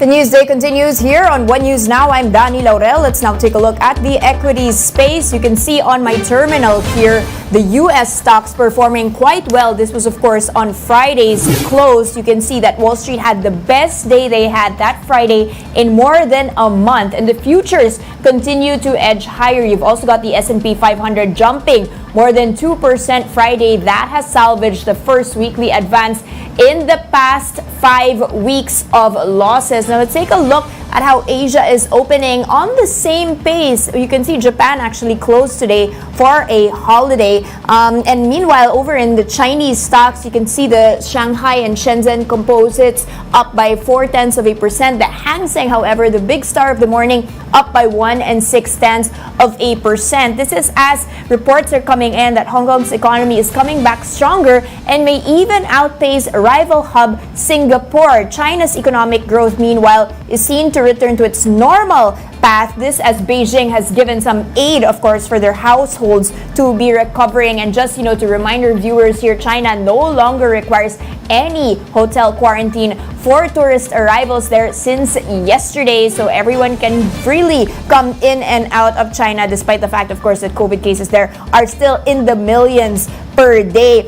The news day continues here on One News Now. I'm Dani Laurel. Let's now take a look at the equities space. You can see on my terminal here the U.S. stocks performing quite well. This was, of course, on Friday's close. You can see that Wall Street had the best day they had that Friday in more than a month. And the futures continue to edge higher. You've also got the S&P 500 jumping more than 2% Friday. That has salvaged the first weekly advance in the past 5 weeks of losses. Now let's take a look at how Asia is opening on the same pace. You can see Japan actually closed today for a holiday. And meanwhile, over in the Chinese stocks, you can see the Shanghai and Shenzhen composites up by 0.4%. The Hang Seng, however, the big star of the morning, up by 1.6%. This is as reports are coming in that Hong Kong's economy is coming back stronger and may even outpace rival hub Singapore. China's economic growth, meanwhile, is seen to return to its normal path. This as Beijing has given some aid, of course, for their households to be recovering. And just, to remind our viewers here, China no longer requires any hotel quarantine for tourist arrivals there since yesterday. So everyone can freely come in and out of China, despite the fact, of course, that COVID cases there are still in the millions per day.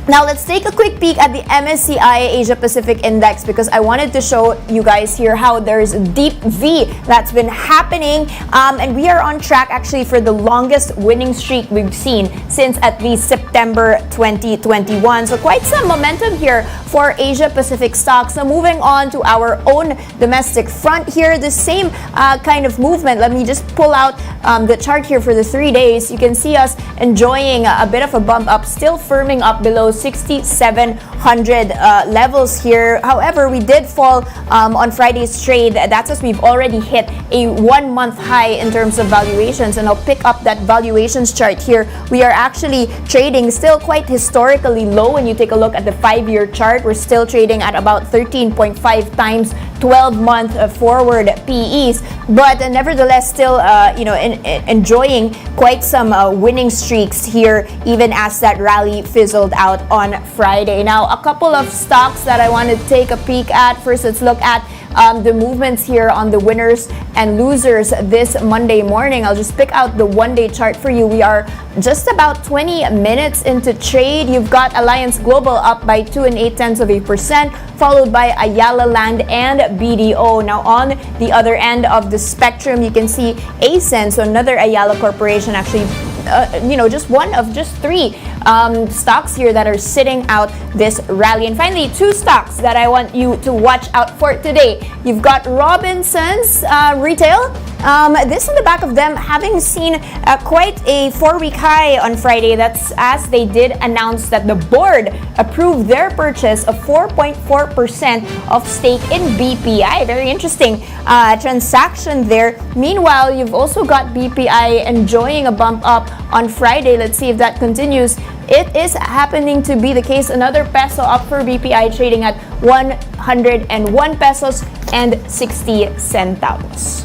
Now, let's take a quick peek at the MSCI Asia Pacific Index because I wanted to show you guys here how there's a deep V that's been happening. And we are on track actually for the longest winning streak we've seen since at least September 2021. So quite some momentum here for Asia Pacific stocks. Now, moving on to our own domestic front here, the same kind of movement. Let me just pull out the chart here for the 3 days. You can see us enjoying a bit of a bump up, still firming up below 6,700 levels here. However, we did fall on Friday's trade. That's as we've already hit a 1-month high in terms of valuations. And I'll pick up that valuations chart here. We are actually trading still quite historically low. When you take a look at the 5-year chart, we're still trading at about 13.5 times 12-month forward PEs. But nevertheless, still enjoying quite some winning streaks here, even as that rally fizzled out on Friday. Now, a couple of stocks that I want to take a peek at. First, let's look at the movements here on the winners and losers this Monday morning. I'll just pick out the one-day chart for you. We are just about 20 minutes into trade. You've got Alliance Global up by 2.8%, followed by Ayala Land and BDO. Now, on the other end of the spectrum, you can see ASEN, so another Ayala Corporation, actually just one of just 3 stocks here that are sitting out this rally. And finally, 2 stocks that I want you to watch out for today. You've got Robinsons Retail. This on the back of them having seen quite a 4-week high on Friday. That's as they did announce that the board approved their purchase of 4.4% of stake in BPI. Very interesting transaction there. Meanwhile, you've also got BPI enjoying a bump up on Friday. Let's see if that continues. It is happening to be the case. Another peso up for BPI, trading at 101 pesos and 60 centavos.